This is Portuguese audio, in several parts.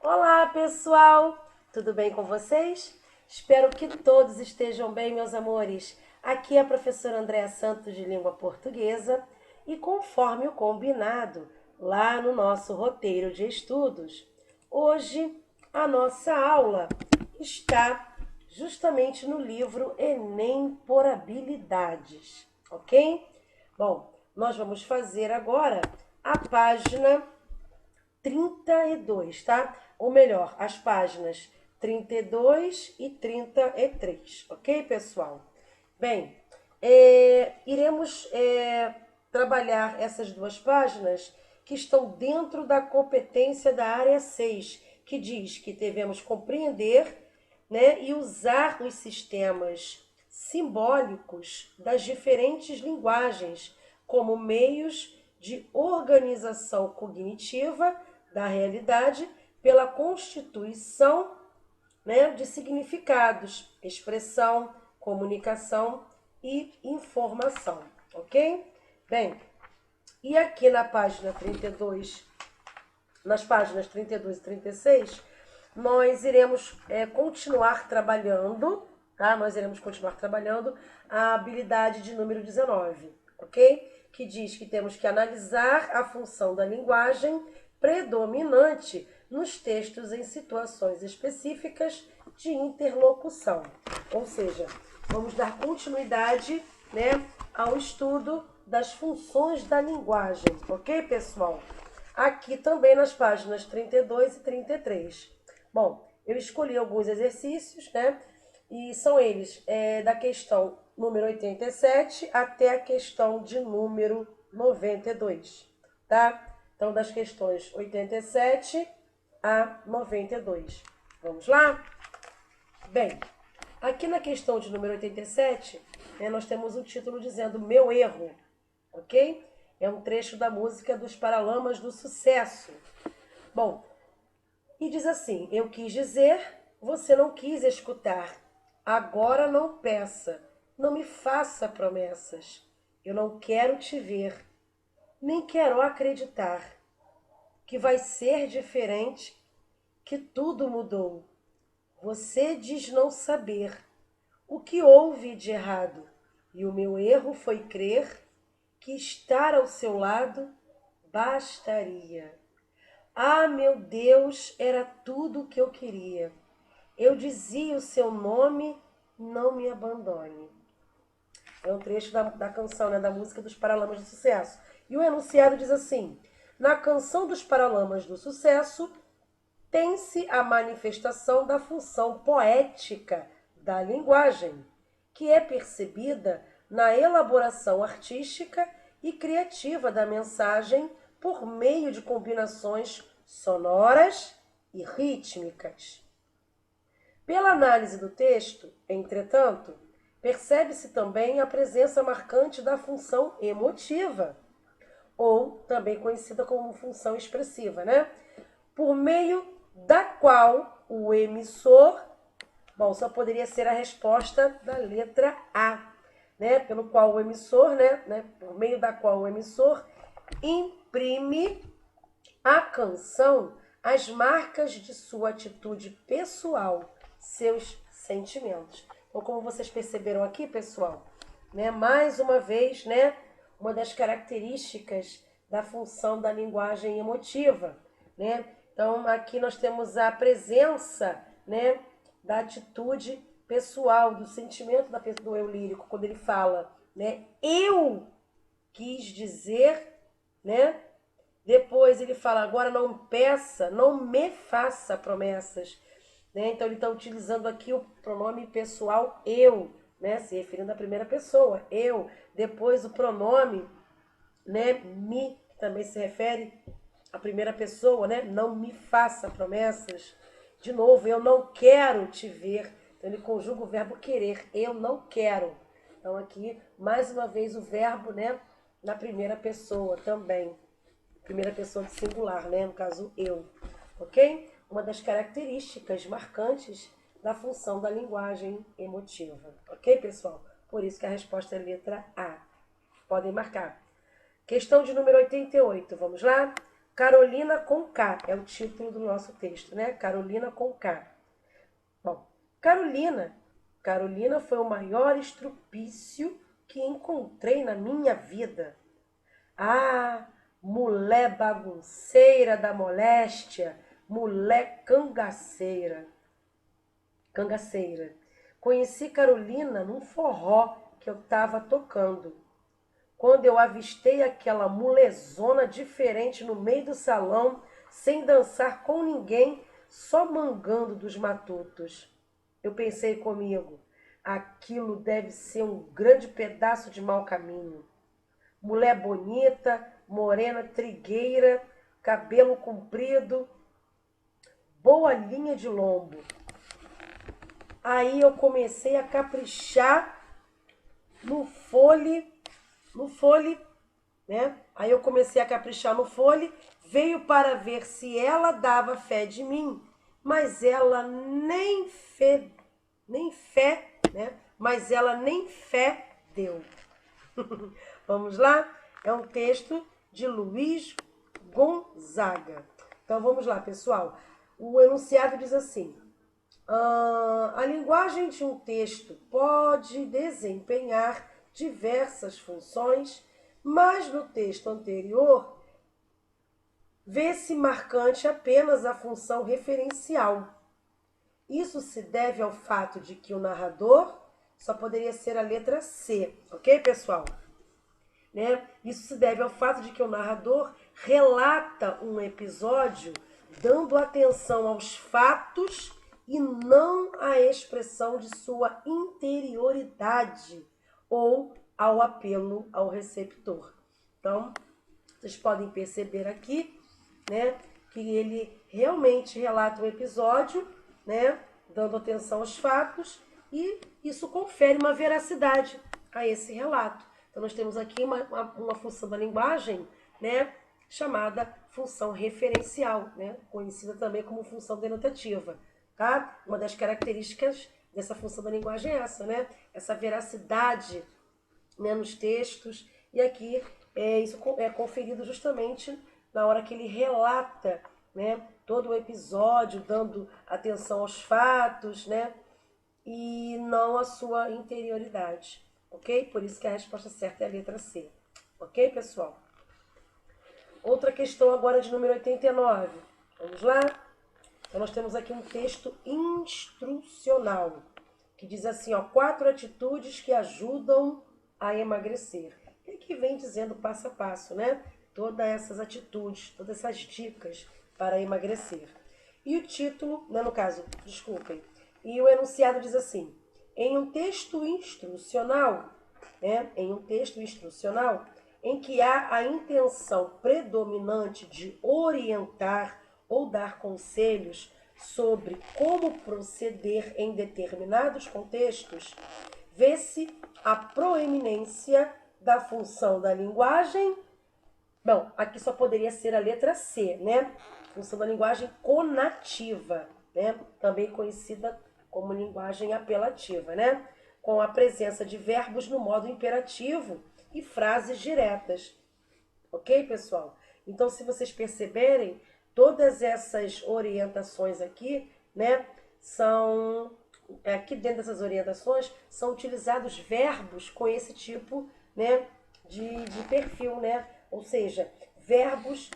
Olá, pessoal! Tudo bem com vocês? Espero que todos estejam bem, meus amores. Aqui é a professora Andréa Santos de Língua Portuguesa e conforme o combinado lá no nosso roteiro de estudos, hoje a nossa aula está justamente no livro Enem por Habilidades, ok? Bom, nós vamos fazer agora a página 32, tá? Ou melhor, as páginas 32 e 33, ok, pessoal? Bem, iremos trabalhar essas duas páginas que estão dentro da competência da área 6, que diz que devemos compreender, né, e usar os sistemas simbólicos das diferentes linguagens como meios de organização cognitiva da realidade pela constituição, né, de significados, expressão, comunicação e informação, ok? Bem, e aqui na página 32, nas páginas 32 e 36, nós iremos continuar trabalhando, tá? Nós iremos continuar trabalhando a habilidade de número 19, ok? Que diz que temos que analisar a função da linguagem predominante nos textos em situações específicas de interlocução. Ou seja, vamos dar continuidade, né, ao estudo das funções da linguagem, ok, pessoal? Aqui também nas páginas 32 e 33. Bom, eu escolhi alguns exercícios, né? E são eles da questão número 87 até a questão de número 92, tá? Então, das questões 87 a 92. Vamos lá? Bem, aqui na questão de número 87, né, nós temos um título dizendo Meu Erro, ok? É um trecho da música dos Paralamas do Sucesso. Bom, e diz assim: Eu quis dizer, você não quis escutar. Agora não peça, não me faça promessas. Eu não quero te ver, nem quero acreditar que vai ser diferente, que tudo mudou. Você diz não saber o que houve de errado, e o meu erro foi crer que estar ao seu lado bastaria. Ah, meu Deus, era tudo o que eu queria. Eu dizia o seu nome, não me abandone. É um trecho da canção, né, da música dos Paralamas do Sucesso. E o enunciado diz assim: Na canção dos Paralamas do Sucesso, tem-se a manifestação da função poética da linguagem, que é percebida na elaboração artística e criativa da mensagem por meio de combinações sonoras e rítmicas. Pela análise do texto, entretanto, percebe-se também a presença marcante da função emotiva, ou também conhecida como função expressiva, né? Por meio da qual o emissor, bom, só poderia ser a resposta da letra A, né? Pelo qual o emissor, né? Por meio da qual o emissor imprime à canção as marcas de sua atitude pessoal, seus sentimentos. Então, como vocês perceberam aqui, pessoal, né? Mais uma vez, né? Uma das características da função da linguagem emotiva, né? Então, aqui nós temos a presença, né, da atitude pessoal, do sentimento do eu lírico, quando ele fala, né, eu quis dizer, né? Depois ele fala, agora não peça, não me faça promessas, né? Então ele está utilizando aqui o pronome pessoal eu, né, se referindo à primeira pessoa, eu. Depois o pronome, né, me, que também se refere a primeira pessoa, né? Não me faça promessas. De novo, eu não quero te ver. Então ele conjuga o verbo querer. Eu não quero. Então aqui, mais uma vez, o verbo, né? Na primeira pessoa também. Primeira pessoa de singular, né? No caso, eu. Ok? Uma das características marcantes da função da linguagem emotiva. Ok, pessoal? Por isso que a resposta é letra A. Podem marcar. Questão de número 88, vamos lá? Carolina com K é o título do nosso texto, né? Carolina com K. Bom, Carolina foi o maior estrupício que encontrei na minha vida. Ah, mulher bagunceira da moléstia, mulher cangaceira. Conheci Carolina num forró que eu estava tocando. Quando eu avistei aquela mulezona diferente no meio do salão, sem dançar com ninguém, só mangando dos matutos. Eu pensei comigo, aquilo deve ser um grande pedaço de mau caminho. Mulher bonita, morena, trigueira, cabelo comprido, boa linha de lombo. Aí eu comecei a caprichar no fole, né? Aí eu comecei a caprichar no fole, veio para ver se ela dava fé de mim, mas ela nem fé, né? Mas ela nem fé deu. Vamos lá? É um texto de Luiz Gonzaga. Então vamos lá, pessoal. O enunciado diz assim: a linguagem de um texto pode desempenhar diversas funções, mas no texto anterior vê-se marcante apenas a função referencial. Isso se deve ao fato de que o narrador só poderia ser a letra C, ok, pessoal? Né? Isso se deve ao fato de que o narrador relata um episódio dando atenção aos fatos e não à expressão de sua interioridade ou ao apelo ao receptor. Então, vocês podem perceber aqui, né, que ele realmente relata um episódio, né, dando atenção aos fatos, e isso confere uma veracidade a esse relato. Então, nós temos aqui uma função da linguagem, né, chamada função referencial, né, conhecida também como função denotativa. Tá? Uma das características dessa função da linguagem é essa, né? Essa veracidade, né, nos textos. E aqui isso é conferido justamente na hora que ele relata, né, todo o episódio, dando atenção aos fatos, né, e não à sua interioridade. Ok? Por isso que a resposta certa é a letra C. Ok, pessoal? Outra questão agora de número 89. Vamos lá? Então, nós temos aqui um texto instrucional, que diz assim, ó, 4 atitudes que ajudam a emagrecer. E aqui vem dizendo passo a passo, né? Todas essas atitudes, todas essas dicas para emagrecer. E o título, né, no caso, desculpem, e o enunciado diz assim, em um texto instrucional, né, em que há a intenção predominante de orientar ou dar conselhos sobre como proceder em determinados contextos, vê-se a proeminência da função da linguagem. Bom, aqui só poderia ser a letra C, né? Função da linguagem conativa, né? Também conhecida como linguagem apelativa, né? Com a presença de verbos no modo imperativo e frases diretas. Ok, pessoal? Então, se vocês perceberem, todas essas orientações aqui, né, aqui dentro dessas orientações, são utilizados verbos com esse tipo, né, de perfil, né? Ou seja, verbos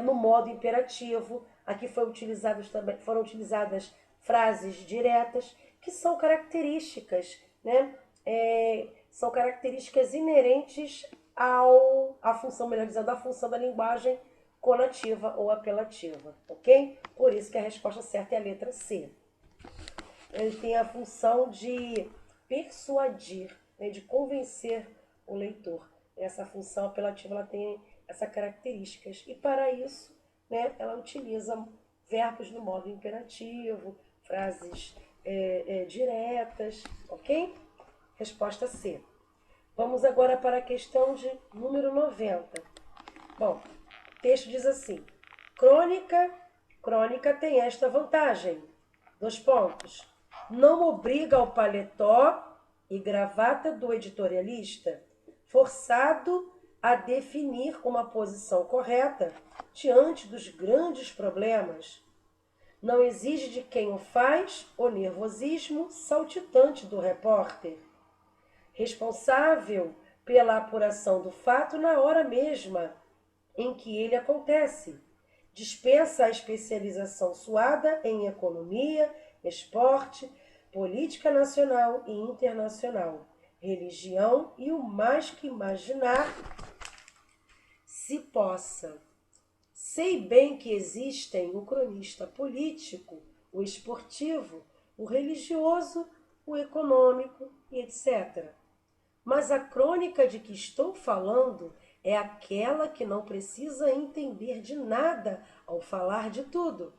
no modo imperativo. Aqui foram utilizadas frases diretas, que são características, né? São características inerentes à função, melhor dizendo, à função da linguagem conativa ou apelativa, ok? Por isso que a resposta certa é a letra C. Ele tem a função de persuadir, né, de convencer o leitor. Essa função apelativa ela tem essas características e para isso, né, ela utiliza verbos no modo imperativo, frases diretas, ok? Resposta C. Vamos agora para a questão de número 90. Bom, o texto diz assim, crônica tem esta vantagem, : não obriga ao paletó e gravata do editorialista, forçado a definir uma posição correta diante dos grandes problemas. Não exige de quem o faz o nervosismo saltitante do repórter, responsável pela apuração do fato na hora mesma em que ele acontece. Dispensa a especialização suada em economia, esporte, política nacional e internacional, religião e o mais que imaginar se possa. Sei bem que existem o cronista político, o esportivo, o religioso, o econômico e etc. Mas a crônica de que estou falando é aquela que não precisa entender de nada ao falar de tudo.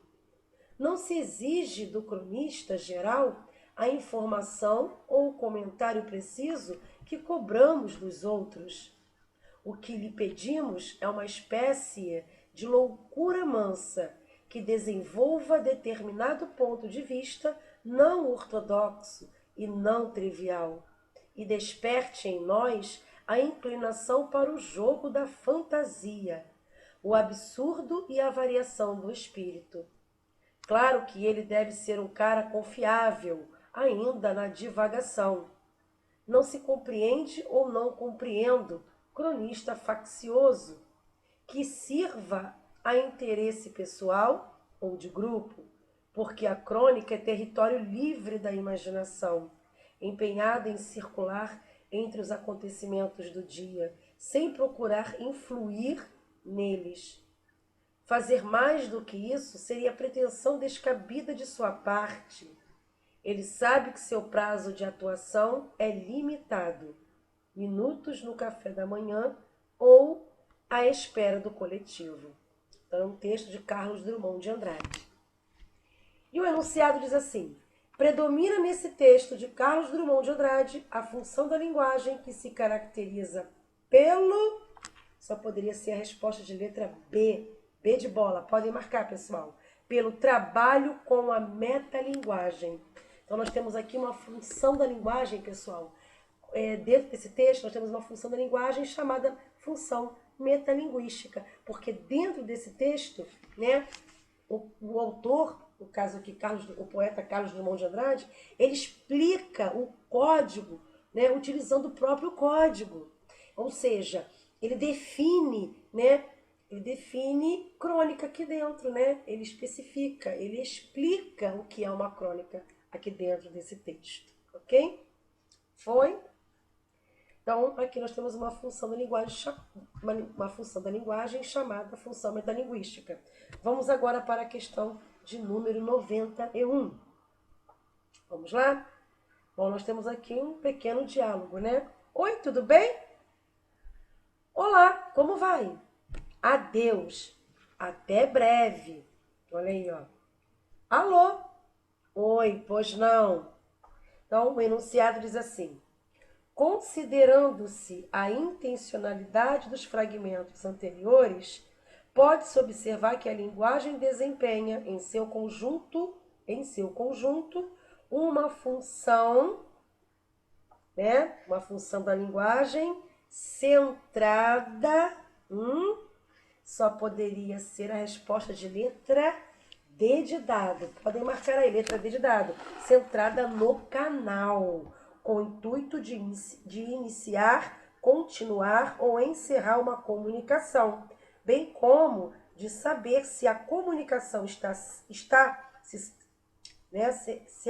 Não se exige do cronista geral a informação ou o comentário preciso que cobramos dos outros. O que lhe pedimos é uma espécie de loucura mansa que desenvolva determinado ponto de vista não ortodoxo e não trivial, e desperte em nós a inclinação para o jogo da fantasia, o absurdo e a variação do espírito. Claro que ele deve ser um cara confiável, ainda na divagação. Não se compreende ou não compreendo cronista faccioso, que sirva a interesse pessoal ou de grupo, porque a crônica é território livre da imaginação, empenhada em circular entre os acontecimentos do dia, sem procurar influir neles. Fazer mais do que isso seria pretensão descabida de sua parte. Ele sabe que seu prazo de atuação é limitado, minutos no café da manhã ou à espera do coletivo. Então, é um texto de Carlos Drummond de Andrade. E o enunciado diz assim: predomina nesse texto de Carlos Drummond de Andrade a função da linguagem que se caracteriza pelo... Só poderia ser a resposta de letra B. B de bola, podem marcar, pessoal. Pelo trabalho com a metalinguagem. Então, nós temos aqui uma função da linguagem, pessoal. Dentro desse texto, nós temos uma função da linguagem chamada função metalinguística. Porque dentro desse texto, né, o autor, no caso aqui, o poeta Carlos Drummond de Andrade, ele explica o código, né, utilizando o próprio código. Ou seja, ele define, né, ele define crônica aqui dentro, né? Ele especifica, ele explica o que é uma crônica aqui dentro desse texto, ok? Foi? Então, aqui nós temos uma função da linguagem, uma função da linguagem chamada função metalinguística. Vamos agora para a questão de número 91. Vamos lá? Bom, nós temos aqui um pequeno diálogo, né? Oi, tudo bem? Olá, como vai? Adeus, até breve. Olha aí, ó. Alô? Oi, pois não. Então, o enunciado diz assim: considerando-se a intencionalidade dos fragmentos anteriores, pode-se observar que a linguagem desempenha em seu conjunto, uma função, né? Uma função da linguagem centrada, só poderia ser a resposta de letra D de dado. Podem marcar aí, letra D de dado. Centrada no canal, com o intuito de iniciar, continuar ou encerrar uma comunicação, bem como de saber se a comunicação se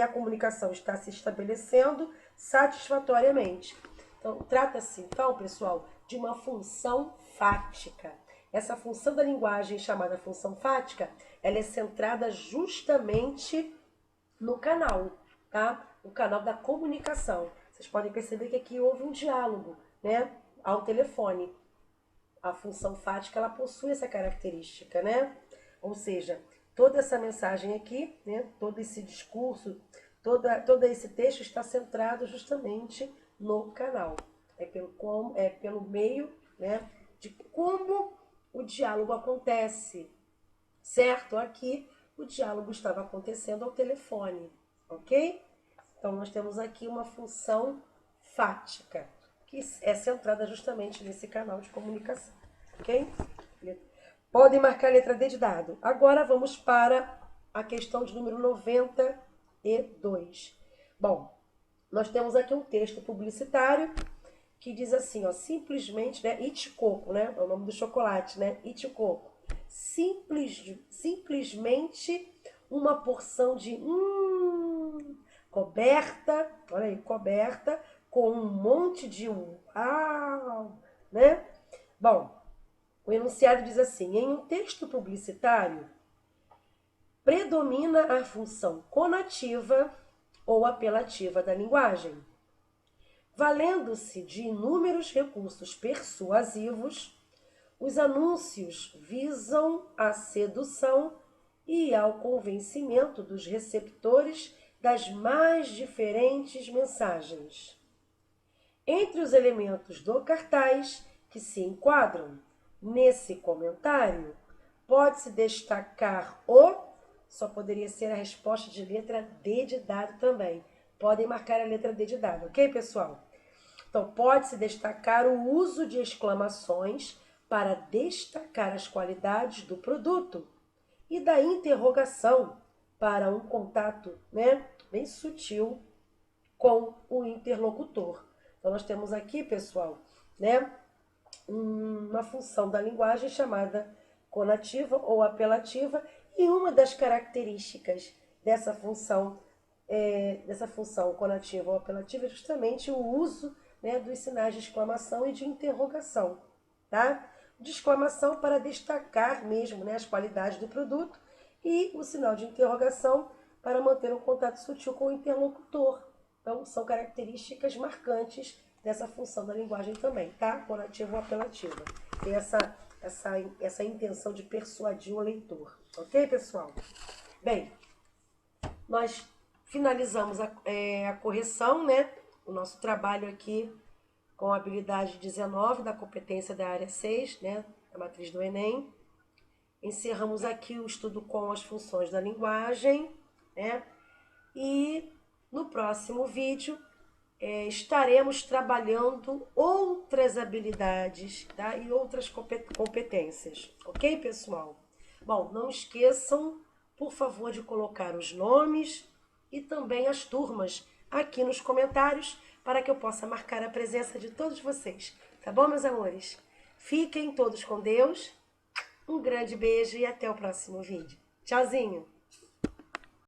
a comunicação está se estabelecendo satisfatoriamente. Então, trata-se, então, pessoal, de uma função fática. Essa função da linguagem chamada função fática, ela é centrada justamente no canal, tá? O canal da comunicação. Vocês podem perceber que aqui houve um diálogo, né? Ao telefone. A função fática, ela possui essa característica, né? Ou seja, toda essa mensagem aqui, né? Todo esse discurso, todo esse texto está centrado justamente no canal. É pelo meio, né, de como o diálogo acontece, certo? Aqui o diálogo estava acontecendo ao telefone, ok? Então, nós temos aqui uma função fática. que é centrada justamente nesse canal de comunicação, ok? Podem marcar a letra D de dado. Agora vamos para a questão de número 92. Bom, nós temos aqui um texto publicitário que diz assim, ó, simplesmente, né, Iticoco, né, é o nome do chocolate, né, Iticoco. Simplesmente uma porção de coberta, olha aí, coberta com um monte de uau, né? Bom, o enunciado diz assim, em um texto publicitário, predomina a função conativa ou apelativa da linguagem. Valendo-se de inúmeros recursos persuasivos, os anúncios visam a sedução e ao convencimento dos receptores das mais diferentes mensagens. Entre os elementos do cartaz que se enquadram nesse comentário, pode-se destacar só poderia ser a resposta de letra D de dado também. Podem marcar a letra D de dado, ok, pessoal? Então, pode-se destacar o uso de exclamações para destacar as qualidades do produto e da interrogação para um contato, né, bem sutil com o interlocutor. Então, nós temos aqui, pessoal, né, uma função da linguagem chamada conativa ou apelativa, e uma das características dessa função conativa ou apelativa é justamente o uso, né, dos sinais de exclamação e de interrogação, tá? De exclamação para destacar mesmo, né, as qualidades do produto, e o sinal de interrogação para manter um contato sutil com o interlocutor. Então, são características marcantes dessa função da linguagem também, tá? Conativa ou apelativa. Tem essa intenção de persuadir o leitor. Ok, pessoal? Bem, nós finalizamos a correção, né? O nosso trabalho aqui com a habilidade 19 da competência da área 6, né? Da matriz do Enem. Encerramos aqui o estudo com as funções da linguagem, né? E no próximo vídeo estaremos trabalhando outras habilidades, tá? E outras competências, ok, pessoal? Bom, não esqueçam, por favor, de colocar os nomes e também as turmas aqui nos comentários para que eu possa marcar a presença de todos vocês, tá bom, meus amores? Fiquem todos com Deus, um grande beijo e até o próximo vídeo. Tchauzinho!